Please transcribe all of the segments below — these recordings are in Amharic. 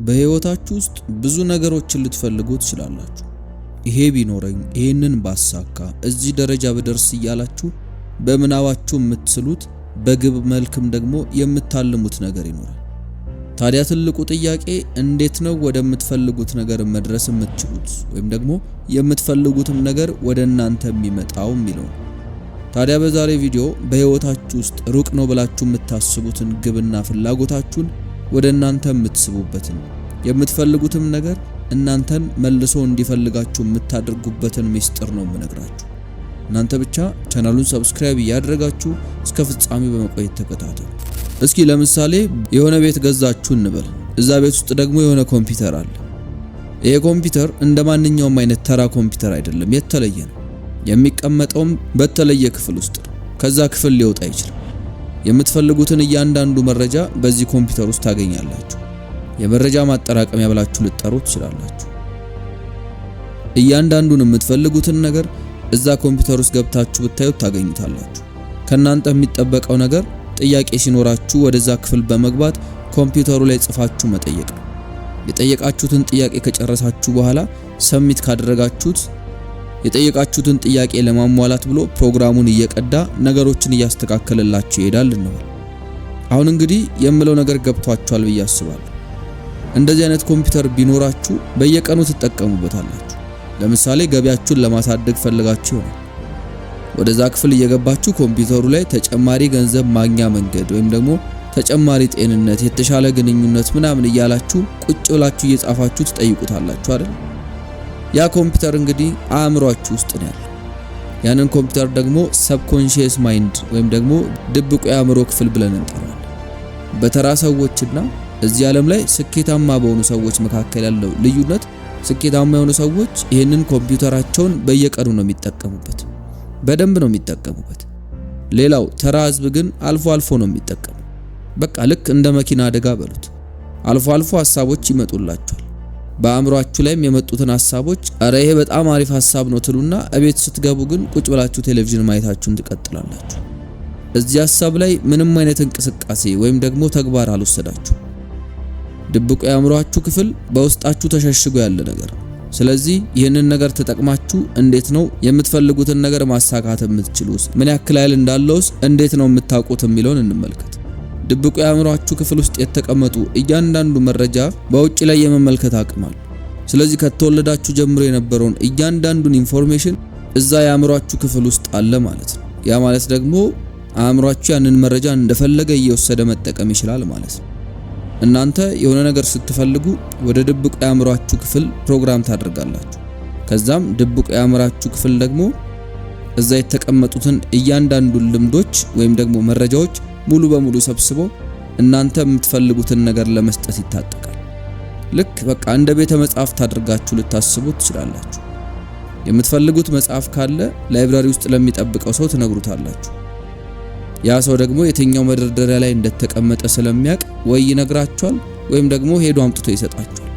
በህይወታችሁ ውስጥ ብዙ ነገሮችን ልትፈልጉ ትችላላችሁ። ይሄ ቢኖረኝ፣ ይሄንን ባሳካ፣ እዚህ ደረጃ በደርስ እያላችሁ በምናባችሁ የምትስሉት በግብ መልክም ደግሞ የምታልሙት ነገር ይኖራል። ታዲያ ትልቁ ጥያቄ እንዴት ነው ወደምትፈልጉት ነገር መድረስ የምትችሉት ወይም ደግሞ የምትፈልጉትም ነገር ወደ እናንተ የሚመጣው የሚለው። ታዲያ በዛሬ ቪዲዮ በህይወታችሁ ውስጥ ሩቅ ነው ብላችሁ የምታስቡትን ግብና ፍላጎታችሁን ወደ እናንተ የምትስቡበትን የምትፈልጉትም ነገር እናንተን መልሶ እንዲፈልጋችሁ የምታደርጉበትን ሚስጥር ነው የምነግራችሁ። እናንተ ብቻ ቻናሉን ሰብስክራይብ ያደረጋችሁ እስከ ፍጻሜ በመቆየት ተከታተሉ። እስኪ ለምሳሌ የሆነ ቤት ገዛችሁ እንበል። እዛ ቤት ውስጥ ደግሞ የሆነ ኮምፒውተር አለ። ይሄ ኮምፒውተር እንደማንኛውም አይነት ተራ ኮምፒውተር አይደለም፣ የተለየ ነው። የሚቀመጠውም በተለየ ክፍል ውስጥ ነው። ከዛ ክፍል ሊወጣ አይችልም። የምትፈልጉትን እያንዳንዱ መረጃ በዚህ ኮምፒውተር ውስጥ ታገኛላችሁ። የመረጃ ማጠራቀሚያ ብላችሁ ልትጠሩት ትችላላችሁ። እያንዳንዱን የምትፈልጉትን ነገር እዛ ኮምፒውተር ውስጥ ገብታችሁ ብታዩት ታገኙታላችሁ። ከናንተ የሚጠበቀው ነገር ጥያቄ ሲኖራችሁ ወደዛ ክፍል በመግባት ኮምፒውተሩ ላይ ጽፋችሁ መጠየቅ ነው። የጠየቃችሁትን ጥያቄ ከጨረሳችሁ በኋላ ሰብሚት ካደረጋችሁት የጠየቃችሁትን ጥያቄ ለማሟላት ብሎ ፕሮግራሙን እየቀዳ ነገሮችን እያስተካከለላችሁ ይሄዳል ነው። አሁን እንግዲህ የምለው ነገር ገብቷችኋል ብዬ አስባለሁ። እንደዚህ አይነት ኮምፒውተር ቢኖራችሁ በየቀኑ ትጠቀሙበታላችሁ። ለምሳሌ ገቢያችሁን ለማሳደግ ፈልጋችሁ ይሆናል። ወደዛ ክፍል እየገባችሁ ኮምፒውተሩ ላይ ተጨማሪ ገንዘብ ማግኛ መንገድ ወይም ደግሞ ተጨማሪ ጤንነት፣ የተሻለ ግንኙነት ምናምን እያላችሁ ቁጭ ብላችሁ እየጻፋችሁ ትጠይቁታላችሁ አይደል? ያ ኮምፒውተር እንግዲህ አእምሯችሁ ውስጥ ነው ያለው። ያንን ኮምፒውተር ደግሞ ሰብኮንሺየስ ማይንድ ወይም ደግሞ ድብቁ የአእምሮ ክፍል ብለን እንጠራዋለን። በተራ ሰዎችና እዚህ ዓለም ላይ ስኬታማ በሆኑ ሰዎች መካከል ያለው ልዩነት ስኬታማ የሆኑ ሰዎች ይህንን ኮምፒውተራቸውን በየቀኑ ነው የሚጠቀሙበት፣ በደንብ ነው የሚጠቀሙበት። ሌላው ተራ ህዝብ ግን አልፎ አልፎ ነው የሚጠቀሙ። በቃ ልክ እንደ መኪና አደጋ በሉት። አልፎ አልፎ ሐሳቦች ይመጡላችኋል። በአእምሯችሁ ላይም የመጡትን ሐሳቦች አረ ይሄ በጣም አሪፍ ሐሳብ ነው ትሉና እቤት ስትገቡ ግን ቁጭ ብላችሁ ቴሌቪዥን ማየታችሁን ትቀጥላላችሁ። እዚህ ሐሳብ ላይ ምንም አይነት እንቅስቃሴ ወይም ደግሞ ተግባር አልወሰዳችሁ። ድብቁ የአእምሯችሁ ክፍል በውስጣችሁ ተሸሽጎ ያለ ነገር። ስለዚህ ይህንን ነገር ተጠቅማችሁ እንዴት ነው የምትፈልጉትን ነገር ማሳካት የምትችሉት? ምን ያክል ኃይል እንዳለውስ እንዴት ነው የምታውቁት የሚለውን እንመልከት። ድብቁ የአእምሯችሁ ክፍል ውስጥ የተቀመጡ እያንዳንዱ መረጃ በውጭ ላይ የመመልከት አቅም አለ። ስለዚህ ከተወለዳችሁ ጀምሮ የነበረውን እያንዳንዱን ኢንፎርሜሽን እዛ የአእምሯችሁ ክፍል ውስጥ አለ ማለት ነው። ያ ማለት ደግሞ አእምሯችሁ ያንን መረጃ እንደፈለገ እየወሰደ መጠቀም ይችላል ማለት ነው። እናንተ የሆነ ነገር ስትፈልጉ ወደ ድብቁ የአእምሯችሁ ክፍል ፕሮግራም ታደርጋላችሁ። ከዛም ድብቁ የአእምሯችሁ ክፍል ደግሞ እዛ የተቀመጡትን እያንዳንዱን ልምዶች ወይም ደግሞ መረጃዎች ሙሉ በሙሉ ሰብስቦ እናንተ የምትፈልጉትን ነገር ለመስጠት ይታጠቃል። ልክ በቃ እንደ ቤተ መጻሕፍት አድርጋችሁ ልታስቡት ትችላላችሁ። የምትፈልጉት መጽሐፍ ካለ ላይብራሪ ውስጥ ለሚጠብቀው ሰው ትነግሩታላችሁ። ያ ሰው ደግሞ የትኛው መደርደሪያ ላይ እንደተቀመጠ ስለሚያውቅ ወይ ይነግራችኋል ወይም ደግሞ ሄዶ አምጥቶ ይሰጣችኋል።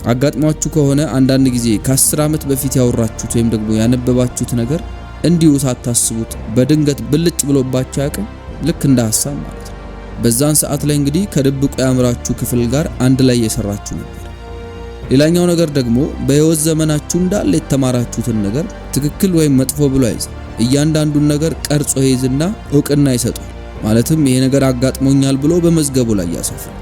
አጋጥሟችሁ ከሆነ አንዳንድ ጊዜ ከ10 ዓመት በፊት ያወራችሁት ወይም ደግሞ ያነበባችሁት ነገር እንዲሁ ሳታስቡት በድንገት ብልጭ ብሎባችሁ ያውቃል። ልክ እንደ ሐሳብ ማለት ነው። በዛን ሰዓት ላይ እንግዲህ ከድብቁ የአእምሯችሁ ክፍል ጋር አንድ ላይ እየሰራችሁ ነበር። ሌላኛው ነገር ደግሞ በህይወት ዘመናችሁ እንዳለ የተማራችሁትን ነገር ትክክል ወይም መጥፎ ብሎ አይዝ እያንዳንዱን ነገር ቀርጾ ይይዝና እውቅና ይሰጣል። ማለትም ይሄ ነገር አጋጥሞኛል ብሎ በመዝገቡ ላይ ያሰፍራል።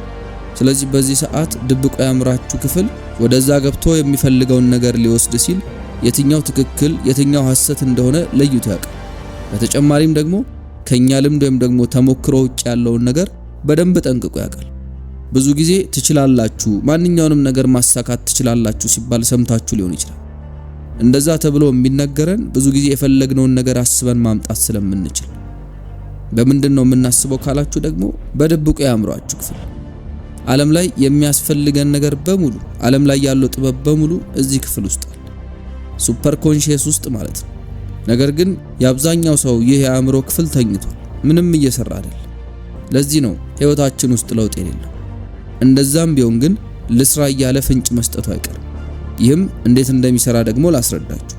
ስለዚህ በዚህ ሰዓት ድብቁ የአእምሯችሁ ክፍል ወደዛ ገብቶ የሚፈልገውን ነገር ሊወስድ ሲል የትኛው ትክክል የትኛው ሐሰት እንደሆነ ለይቶ ያውቃል። በተጨማሪም ደግሞ ከኛ ልምድ ወይም ደግሞ ተሞክሮ ውጭ ያለውን ነገር በደንብ ጠንቅቆ ያውቃል። ብዙ ጊዜ ትችላላችሁ፣ ማንኛውንም ነገር ማሳካት ትችላላችሁ ሲባል ሰምታችሁ ሊሆን ይችላል። እንደዛ ተብሎ የሚነገረን ብዙ ጊዜ የፈለግነውን ነገር አስበን ማምጣት ስለምንችል። በምንድነው የምናስበው ካላችሁ ደግሞ በድብቁ የአእምሯችሁ ክፍል። ዓለም ላይ የሚያስፈልገን ነገር በሙሉ ዓለም ላይ ያለው ጥበብ በሙሉ እዚህ ክፍል ውስጥ አለ፣ ሱፐር ኮንሺየስ ውስጥ ማለት ነው። ነገር ግን የአብዛኛው ሰው ይህ የአእምሮ ክፍል ተኝቷል፣ ምንም እየሰራ አይደለም። ለዚህ ነው ህይወታችን ውስጥ ለውጥ የሌለው። እንደዛም ቢሆን ግን ልስራ እያለ ፍንጭ መስጠቱ አይቀርም። ይህም እንዴት እንደሚሰራ ደግሞ ላስረዳችሁ።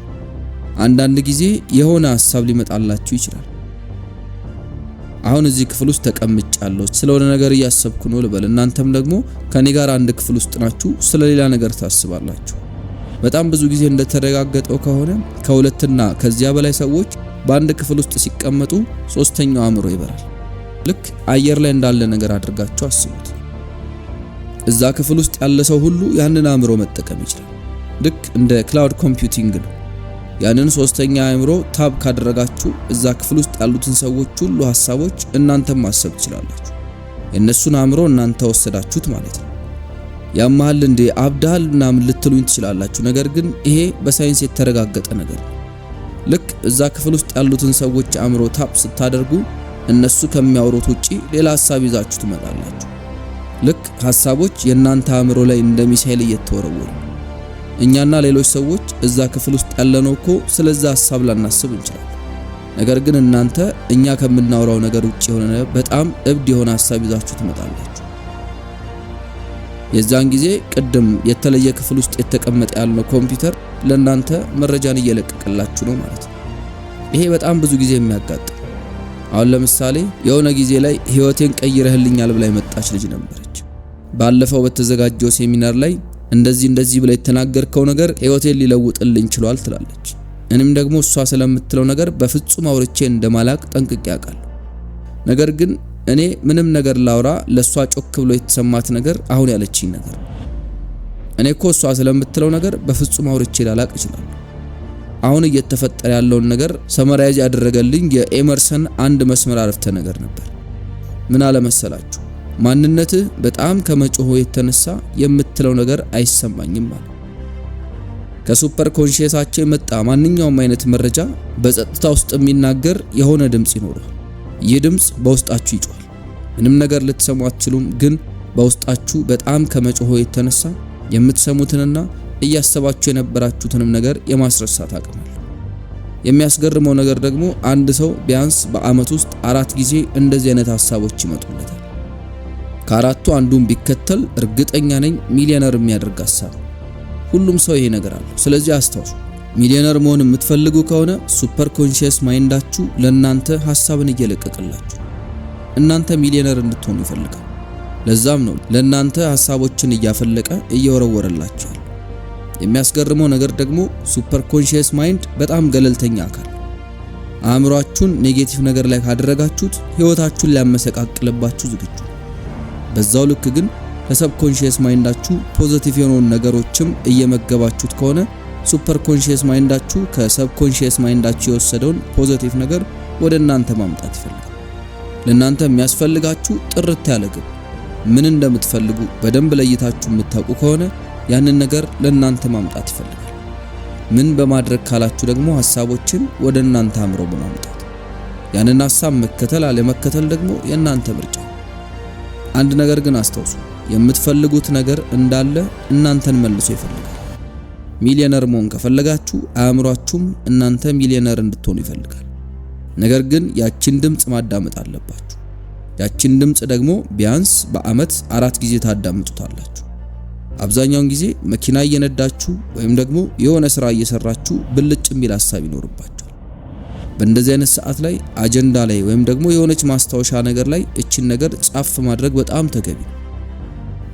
አንዳንድ ጊዜ የሆነ ሐሳብ ሊመጣላችሁ ይችላል። አሁን እዚህ ክፍል ውስጥ ተቀምጫለሁ፣ ስለሆነ ነገር እያሰብኩ ነው ልበል። እናንተም ደግሞ ከኔ ጋር አንድ ክፍል ውስጥ ናችሁ፣ ስለሌላ ነገር ታስባላችሁ። በጣም ብዙ ጊዜ እንደተረጋገጠው ከሆነ ከሁለትና ከዚያ በላይ ሰዎች በአንድ ክፍል ውስጥ ሲቀመጡ ሶስተኛው አእምሮ ይበራል። ልክ አየር ላይ እንዳለ ነገር አድርጋችሁ አስቡት። እዛ ክፍል ውስጥ ያለ ሰው ሁሉ ያንን አእምሮ መጠቀም ይችላል። ልክ እንደ ክላውድ ኮምፒውቲንግ ነው። ያንን ሶስተኛ አእምሮ ታብ ካደረጋችሁ እዛ ክፍል ውስጥ ያሉትን ሰዎች ሁሉ ሐሳቦች እናንተም ማሰብ ትችላላችሁ። የእነሱን አእምሮ እናንተ ወሰዳችሁት ማለት ነው። ያማል እንዴ አብዳል ምናምን ልትሉኝ ትችላላችሁ። ነገር ግን ይሄ በሳይንስ የተረጋገጠ ነገር ነው። ልክ እዛ ክፍል ውስጥ ያሉትን ሰዎች አእምሮ ታብ ስታደርጉ እነሱ ከሚያወሩት ውጪ ሌላ ሐሳብ ይዛችሁ ትመጣላችሁ። ልክ ሐሳቦች የእናንተ አእምሮ ላይ እንደ ሚሳኤል እየተወረወሩ እኛና ሌሎች ሰዎች እዛ ክፍል ውስጥ ያለነው እኮ ስለዛ ሐሳብ ላናስብ እንችላለን። ነገር ግን እናንተ እኛ ከምናወራው ነገር ውጪ የሆነ በጣም እብድ የሆነ ሐሳብ ይዛችሁ ትመጣላችሁ። የዛን ጊዜ ቅድም የተለየ ክፍል ውስጥ የተቀመጠ ያለው ኮምፒውተር ለእናንተ መረጃን እየለቀቀላችሁ ነው ማለት ነው። ይሄ በጣም ብዙ ጊዜ የሚያጋጥም። አሁን ለምሳሌ የሆነ ጊዜ ላይ ህይወቴን ቀይረህልኛል ብላ የመጣች ልጅ ነበረች። ባለፈው በተዘጋጀው ሴሚናር ላይ እንደዚህ ብላ የተናገርከው ነገር ህይወቴን ሊለውጥልኝ ችሏል ትላለች። እኔም ደግሞ እሷ ስለምትለው ነገር በፍጹም አውርቼ እንደማላቅ ጠንቅቄ ያውቃለሁ። ነገር ግን እኔ ምንም ነገር ላውራ ለሷ ጮክ ብሎ የተሰማት ነገር አሁን ያለችኝ ነገር እኔ እኮ እሷ ስለምትለው ነገር በፍጹም አውርቼ ላላቅ እችላለሁ። አሁን እየተፈጠረ ያለውን ነገር ሰመራይዝ ያደረገልኝ የኤመርሰን አንድ መስመር አረፍተ ነገር ነበር። ምን አለ መሰላችሁ? ማንነትህ በጣም ከመጮህ የተነሳ የምትለው ነገር አይሰማኝም ማለት። ከሱፐር ኮንሺየሳቸው የመጣ ማንኛውም አይነት መረጃ በጸጥታ ውስጥ የሚናገር የሆነ ድምጽ ይኖራል። ይህ ድምጽ በውስጣችሁ ይጮሃል። ምንም ነገር ልትሰሙ አትችሉም፣ ግን በውስጣችሁ በጣም ከመጮህ የተነሳ የምትሰሙትንና እያሰባችሁ የነበራችሁትንም ነገር የማስረሳት አቅም አለው። የሚያስገርመው ነገር ደግሞ አንድ ሰው ቢያንስ በአመት ውስጥ 4 ጊዜ እንደዚህ አይነት ሐሳቦች ይመጡለታል። ከአራቱ አንዱን ቢከተል እርግጠኛ ነኝ ሚሊዮነር የሚያደርግ ሐሳብ። ሁሉም ሰው ይሄ ነገር አለው። ስለዚህ አስታውሱ፣ ሚሊዮነር መሆን የምትፈልጉ ከሆነ ሱፐር ኮንሺየስ ማይንዳችሁ ለእናንተ ሐሳብን እየለቀቀላችሁ እናንተ ሚሊዮነር እንድትሆኑ ይፈልጋል። ለዛም ነው ለእናንተ ሐሳቦችን እያፈለቀ እየወረወረላችሁ። የሚያስገርመው ነገር ደግሞ ሱፐር ኮንሺየስ ማይንድ በጣም ገለልተኛ አካል። አእምሯችሁን ኔጌቲቭ ነገር ላይ ካደረጋችሁት ህይወታችሁን ሊያመሰቃቅልባችሁ ዝግጁ። በዛው ልክ ግን ለሰብ ኮንሺየስ ማይንዳችሁ ፖዚቲቭ የሆኑ ነገሮችም እየመገባችሁት ከሆነ ሱፐር ኮንሺየስ ማይንዳችሁ ከሰብ ኮንሺየስ ማይንዳችሁ የወሰደውን ፖዚቲቭ ነገር ወደ እናንተ ማምጣት ይፈልጋል። ለእናንተ የሚያስፈልጋችሁ ጥርት ያለ ግብ፣ ምን እንደምትፈልጉ በደንብ ለይታችሁ የምታውቁ ከሆነ ያንን ነገር ለእናንተ ማምጣት ይፈልጋል። ምን በማድረግ ካላችሁ ደግሞ ሐሳቦችን ወደ እናንተ አምሮ በማምጣት ያንን ሐሳብ መከተል አለመከተል ደግሞ የእናንተ ምርጫ። አንድ ነገር ግን አስተውሱ፣ የምትፈልጉት ነገር እንዳለ እናንተን መልሶ ይፈልጋል። ሚሊዮነር መሆን ከፈለጋችሁ አእምሯችሁም እናንተ ሚሊዮነር እንድትሆኑ ይፈልጋል። ነገር ግን ያችን ድምጽ ማዳመጥ አለባችሁ። ያችን ድምጽ ደግሞ ቢያንስ በአመት 4 ጊዜ ታዳምጡታላችሁ። አብዛኛውን ጊዜ መኪና እየነዳችሁ ወይም ደግሞ የሆነ ስራ እየሰራችሁ ብልጭ የሚል ሐሳብ ይኖርባችኋል። በእንደዚህ አይነት ሰዓት ላይ አጀንዳ ላይ ወይም ደግሞ የሆነች ማስታወሻ ነገር ላይ እቺን ነገር ጻፍ ማድረግ በጣም ተገቢ ነው።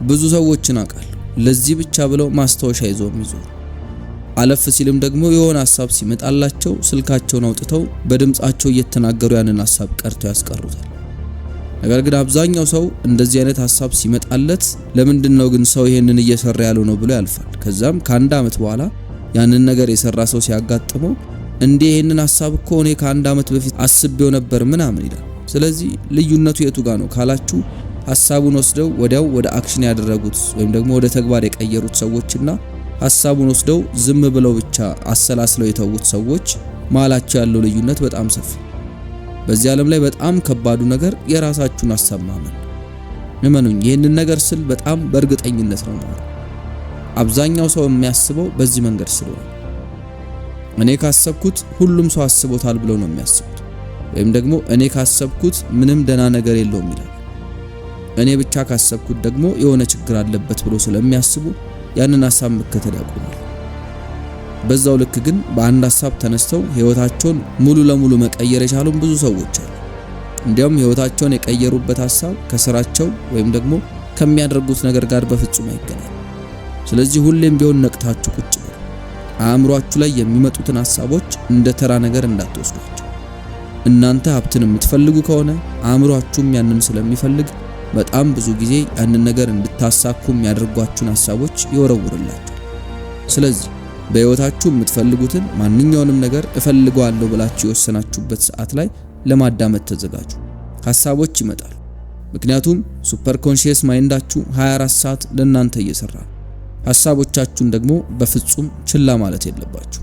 ብዙ ሰዎችን አውቃለሁ ለዚህ ብቻ ብለው ማስታወሻ ይዘው የሚዞሩ፣ አለፍ ሲልም ደግሞ የሆነ ሐሳብ ሲመጣላቸው ስልካቸውን አውጥተው በድምጻቸው እየተናገሩ ያንን ሐሳብ ቀርተው ያስቀሩታል። ነገር ግን አብዛኛው ሰው እንደዚህ አይነት ሐሳብ ሲመጣለት ለምንድነው ግን ሰው ይሄንን እየሰራ ያለው ነው ብሎ ያልፋል። ከዛም ከአንድ አመት በኋላ ያንን ነገር የሰራ ሰው ሲያጋጥመው እንዴ ይሄንን ሐሳብ እኮ እኔ ከአንድ አመት በፊት አስቤው ነበር ምናምን ይላል። ስለዚህ ልዩነቱ የቱ ጋር ነው ካላችሁ ሐሳቡን ወስደው ወዲያው ወደ አክሽን ያደረጉት ወይም ደግሞ ወደ ተግባር የቀየሩት ሰዎችና ሐሳቡን ወስደው ዝም ብለው ብቻ አሰላስለው የተዉት ሰዎች ማላቸው ያለው ልዩነት በጣም ሰፊ። በዚህ ዓለም ላይ በጣም ከባዱ ነገር የራሳችሁን ሐሳብ ማመን። እመኑኝ፣ ይህንን ነገር ስል በጣም በእርግጠኝነት ነው ማለት። አብዛኛው ሰው የሚያስበው በዚህ መንገድ ስለሆነ እኔ ካሰብኩት ሁሉም ሰው አስቦታል ብለው ነው የሚያስቡት። ወይም ደግሞ እኔ ካሰብኩት ምንም ደና ነገር የለውም ይላል። እኔ ብቻ ካሰብኩት ደግሞ የሆነ ችግር አለበት ብሎ ስለሚያስቡ ያንን ሐሳብ መከተል ያቆማል። በዛው ልክ ግን በአንድ ሐሳብ ተነስተው ህይወታቸውን ሙሉ ለሙሉ መቀየር የቻሉ ብዙ ሰዎች አሉ። እንዲያውም ህይወታቸውን የቀየሩበት ሐሳብ ከስራቸው ወይም ደግሞ ከሚያደርጉት ነገር ጋር በፍጹም አይገናኝም። ስለዚህ ሁሌም ቢሆን ነቅታችሁ ቁጭ በሉ። አእምሯችሁ ላይ የሚመጡትን ሐሳቦች እንደ ተራ ነገር እንዳትወስዷቸው። እናንተ ሀብትን የምትፈልጉ ከሆነ አእምሯችሁም ያንን ስለሚፈልግ በጣም ብዙ ጊዜ ያንን ነገር እንድታሳኩ የሚያደርጓችሁን ሐሳቦች ይወረውርላችሁ። ስለዚህ በህይወታችሁ የምትፈልጉትን ማንኛውንም ነገር እፈልገዋለሁ ብላችሁ የወሰናችሁበት ሰዓት ላይ ለማዳመጥ ተዘጋጁ። ሐሳቦች ይመጣሉ። ምክንያቱም ሱፐር ኮንሺየስ ማይንዳችሁ 24 ሰዓት ለእናንተ እየሰራ ነው። ሐሳቦቻችሁን ደግሞ በፍጹም ችላ ማለት የለባችሁ።